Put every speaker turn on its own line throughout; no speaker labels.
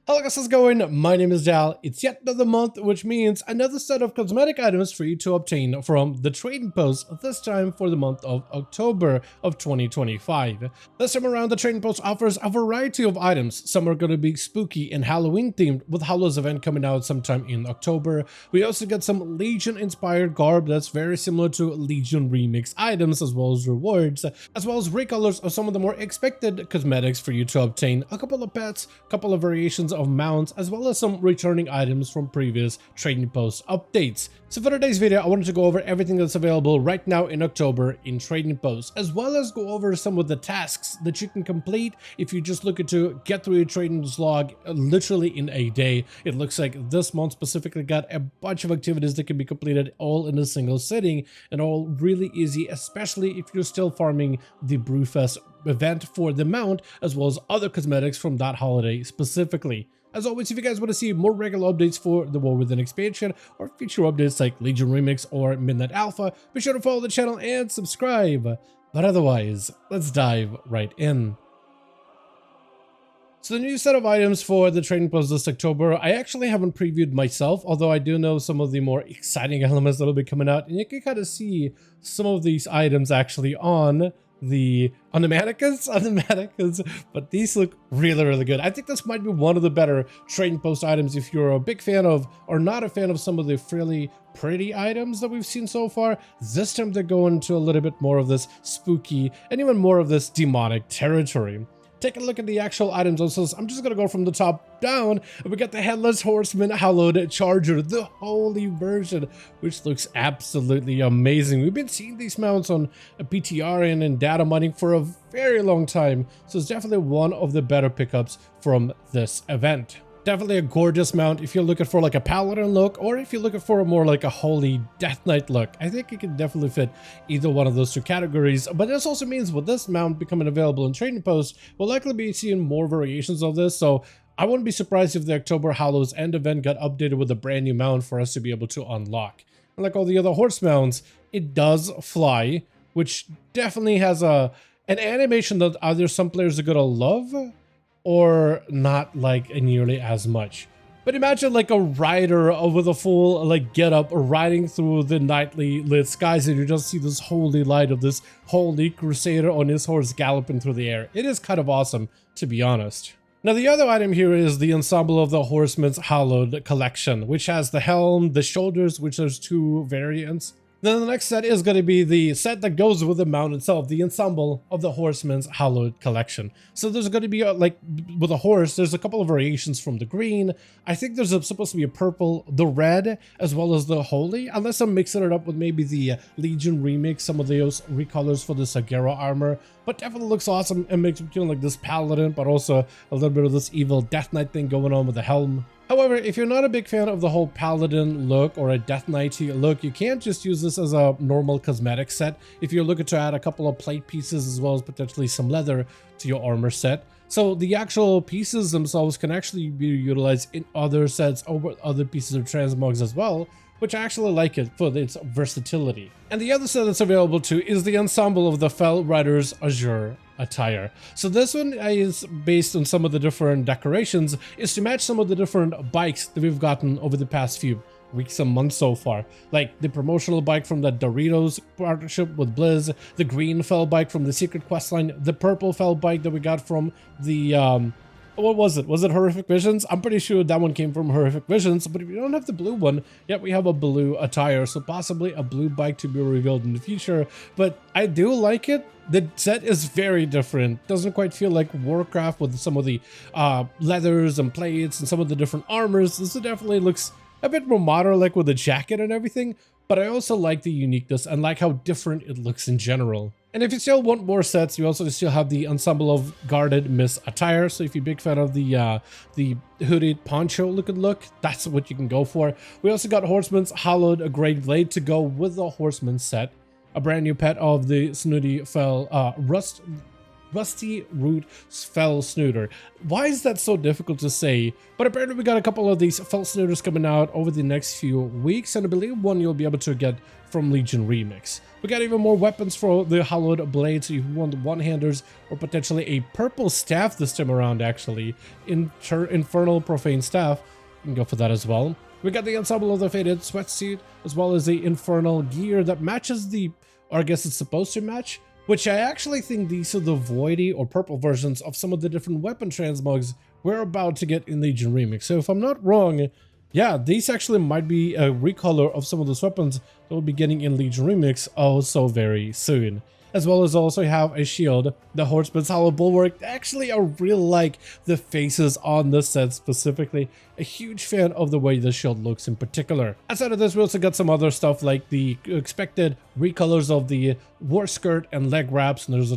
Hello guys, how's it going? My name is Dal. It's yet another month, which means another set of cosmetic items for you to obtain from the trading post, this time for the month of October of 2025. This time around, the trading post offers a variety of items. Some are going to be spooky and Halloween themed, with Headless event coming out sometime in October. We also get some Legion inspired garb that's very similar to Legion remix items, as well as rewards, as well as recolors of some of the more expected cosmetics for you to obtain, a couple of pets, a couple of variations of mounts, as well as some returning items from previous trading post updates. So for today's video, I wanted to go over everything that's available right now in October in trading posts, as well as go over some of the tasks that you can complete if you just looking to get through your trading log literally in a day. It looks like this month specifically got a bunch of activities that can be completed all in a single sitting, and all really easy, especially if you're still farming the Brewfest event for the mount, as well as other cosmetics from that holiday specifically. As always, if you guys want to see more regular updates for the War Within expansion or future updates like Legion Remix or Midnight Alpha, be sure to follow the channel and subscribe. But otherwise, let's dive right in. So the new set of items for the trading post this October, I actually haven't previewed myself, although I do know some of the more exciting elements that will be coming out, and you can kind of see some of these items actually on the mannequins, but these look really good. I think this might be one of the better trading post items if you're a big fan of or not a fan of some of the fairly pretty items that we've seen so far. This time they're going to a little bit more of this spooky and even more of this demonic territory. Take a look at the actual items also. I'm just going to go from the top down, and we got the Headless Horseman Hallowed Charger, the holy version, which looks absolutely amazing. We've been seeing these mounts on PTR and data mining for a very long time, so it's definitely one of the better pickups from this event. Definitely a gorgeous mount if you're looking for like a paladin look, or if you're looking for a more like a holy death knight look. I think it can definitely fit either one of those two categories. But this also means with this mount becoming available in trading posts, we'll likely be seeing more variations of this. So I wouldn't be surprised if the October Hallows End event got updated with a brand new mount for us to be able to unlock. And like all the other horse mounts, it does fly, which definitely has an animation that either some players are gonna love or not like nearly as much. But imagine like a rider with a full like get up riding through the nightly lit skies, and you just see this holy light of this holy crusader on his horse galloping through the air. It is kind of awesome, to be honest. Now the other item here is the ensemble of the Horseman's Hallowed collection, which has the helm, the shoulders, which there's two variants. Then the next set is going to be the set that goes with the mount itself, the ensemble of the Horseman's Hallowed collection. So there's going to be like with a horse, there's a couple of variations from the green. I think there's supposed to be a purple, the red, as well as the holy, unless I'm mixing it up with maybe the Legion remix, some of those recolors for the Sagero armor. But definitely looks awesome and makes me feel like this paladin, but also a little bit of this evil death knight thing going on with the helm. However, if you're not a big fan of the whole paladin look or a death knighty look, you can't just use this as a normal cosmetic set if you're looking to add a couple of plate pieces as well as potentially some leather to your armor set. So the actual pieces themselves can actually be utilized in other sets or other pieces of transmogs as well, which I actually like it for its versatility. And the other set that's available too is the ensemble of the Fell Riders Azure Attire. So this one is based on some of the different decorations, is to match some of the different bikes that we've gotten over the past few weeks and months so far, like the promotional bike from the Doritos partnership with Blizz, the green Fell bike from the Secret Questline, the purple Fell bike that we got from the what was it? Was it Horrific Visions? I'm pretty sure that one came from Horrific Visions, but if you don't have the blue one, yet we have a blue attire, so possibly a blue bike to be revealed in the future. But I do like it. The set is very different. Doesn't quite feel like Warcraft with some of the leathers and plates and some of the different armors. This definitely looks a bit more modern, like with the jacket and everything, but I also like the uniqueness and like how different it looks in general. And if you still want more sets, you also still have the ensemble of Guarded Miss Attire. So if you're a big fan of the hooded poncho looking look, that's what you can go for. We also got Horseman's Hallowed Great Blade to go with the Horseman set. A brand new pet of the Snooty Fell Rusty Root Fell Snooter. Why is that so difficult to say? But apparently we got a couple of these Fell Snooters coming out over the next few weeks, and I believe one you'll be able to get from Legion Remix. We got even more weapons for the Hallowed Blade, so if you want one-handers or potentially a purple staff this time around, actually, Infernal Profane Staff, you can go for that as well. We got the ensemble of the Faded Sweatsuit, as well as the Infernal gear that matches the, or I guess it's supposed to match, which I actually think these are the voidy or purple versions of some of the different weapon transmogs we're about to get in Legion Remix. So if I'm not wrong, yeah, these actually might be a recolor of some of those weapons that we'll be getting in Legion Remix also very soon. As well as also have a shield, the Horseman's Hollow Bulwark. Actually, I really like the faces on this set specifically. A huge fan of the way the shield looks in particular. Outside of this, we also got some other stuff like the expected recolors of the war skirt and leg wraps, and there's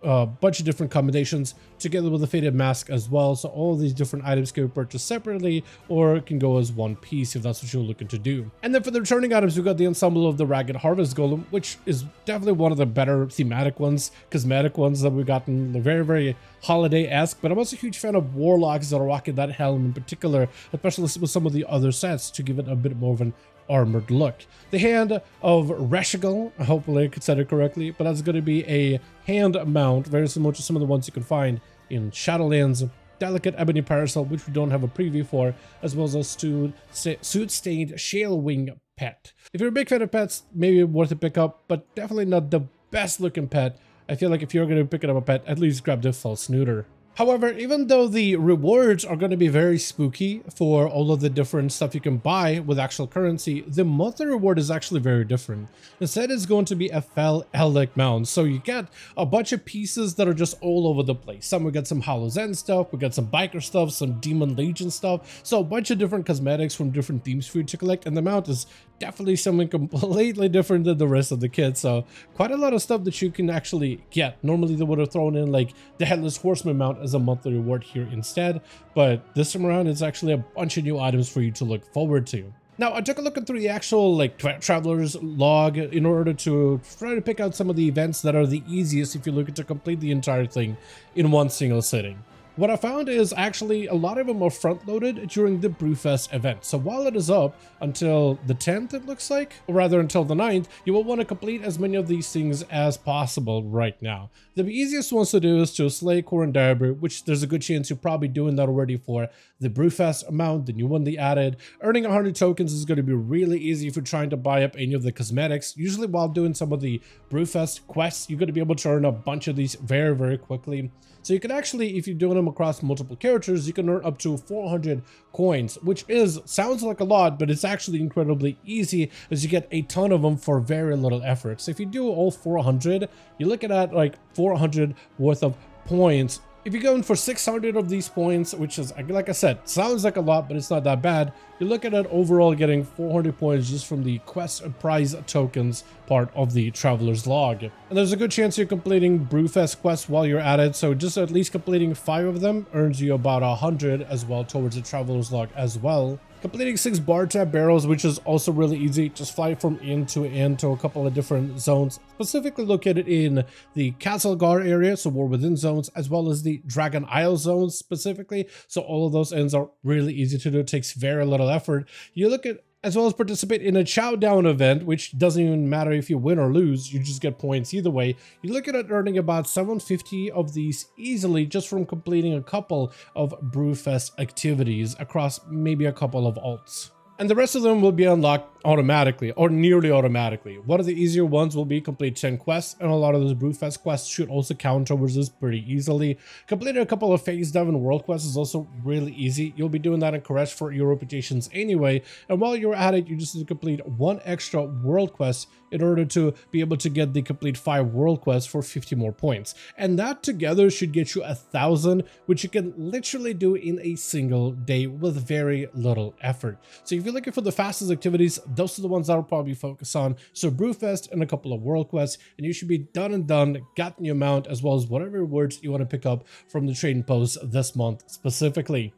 a bunch of different combinations together with the faded mask as well. So all these different items can be purchased separately or can go as one piece if that's what you're looking to do. And then for the returning items, we got the ensemble of the Ragged Harvest Golem, which is definitely one of the better thematic ones, cosmetic ones that we've gotten. They're very, very holiday-esque, but I'm also a huge fan of warlocks that are rocking that helm in particular, especially with some of the other sets to give it a bit more of an armored look. The Hand of Reshigal, hopefully I could say it correctly, but that's going to be a hand mount, very similar to some of the ones you can find in Shadowlands. Delicate Ebony Parasol, which we don't have a preview for, as well as a suit-stained Shale Wing pet. If you're a big fan of pets, maybe worth a pickup, but definitely not the best looking pet. I feel like if you're going to pick up a pet, at least grab the false neuter. However, even though the rewards are going to be very spooky for all of the different stuff you can buy with actual currency, the monthly reward is actually very different. Instead, it's going to be a Fel Elec mount. So you get a bunch of pieces that are just all over the place. We got some Hallow's End stuff, we got some biker stuff, some Demon Legion stuff. So a bunch of different cosmetics from different themes for you to collect, and the mount is definitely something completely different than the rest of the kit. So quite a lot of stuff that you can actually get. Normally they would have thrown in like the Headless Horseman mount as a monthly reward here instead, but this time around it's actually a bunch of new items for you to look forward to. Now, I took a look through the actual like Traveler's log in order to try to pick out some of the events that are the easiest if you're looking to complete the entire thing in one single sitting. What I found is actually a lot of them are front-loaded during the Brewfest event. So while it is up until the 10th, it looks like, or rather until the 9th, you will want to complete as many of these things as possible right now. The easiest ones to do is to slay Corin Diabru, which there's a good chance you're probably doing that already for the Brewfest amount, the new one they added. Earning 100 tokens is going to be really easy if you're trying to buy up any of the cosmetics. Usually while doing some of the Brewfest quests, you're going to be able to earn a bunch of these very, very quickly. So you can actually, if you're doing them across multiple characters, you can earn up to 400 coins, which sounds like a lot, but it's actually incredibly easy as you get a ton of them for very little effort. So if you do all 400, you're looking at like 400 worth of points. If you're going for 600 of these points, which is, like I said, sounds like a lot, but it's not that bad. You're looking at overall getting 400 points just from the quest and prize tokens part of the Traveler's Log. And there's a good chance you're completing Brewfest quests while you're at it, so just at least completing 5 of them earns you about 100 as well towards the Traveler's Log as well. Completing 6 bar tab barrels, which is also really easy. Just fly from inn to a couple of different zones, specifically located in the Castle Gar area, so war within zones, as well as the Dragon Isle zones specifically. So all of those inns are really easy to do. It takes very little effort. You look at as well as participate in a chow down event, which doesn't even matter if you win or lose, you just get points either way. You're looking at earning about 750 of these easily just from completing a couple of Brewfest activities across maybe a couple of alts. And the rest of them will be unlocked automatically or nearly automatically. One of the easier ones will be complete 10 quests, and a lot of those Brewfest quests should also count towards this pretty easily. Completing a couple of phase dive and world quests is also really easy. You'll be doing that in Koresh for your reputations anyway, and while you're at it, you just need to complete one extra world quest in order to be able to get the complete 5 world quests for 50 more points. And that together should get you 1,000, which you can literally do in a single day with very little effort. So if you're looking for the fastest activities, those are the ones that I'll probably focus on. So Brewfest and a couple of world quests, and you should be done and done, gotten your mount, as well as whatever rewards you want to pick up from the trading post this month specifically.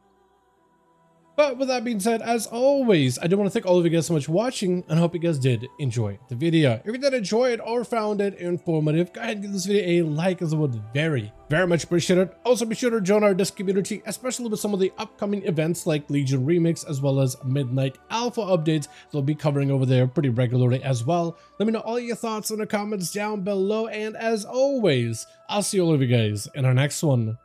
But with that being said, as always, I do want to thank all of you guys so much for watching, and I hope you guys did enjoy the video. If you did enjoy it or found it informative, go ahead and give this video a like, as it would very much appreciate it. Also, be sure to join our Discord community, especially with some of the upcoming events like Legion Remix, as well as Midnight Alpha updates they'll be covering over there pretty regularly as well. Let me know all your thoughts in the comments down below, and as always, I'll see all of you guys in our next one.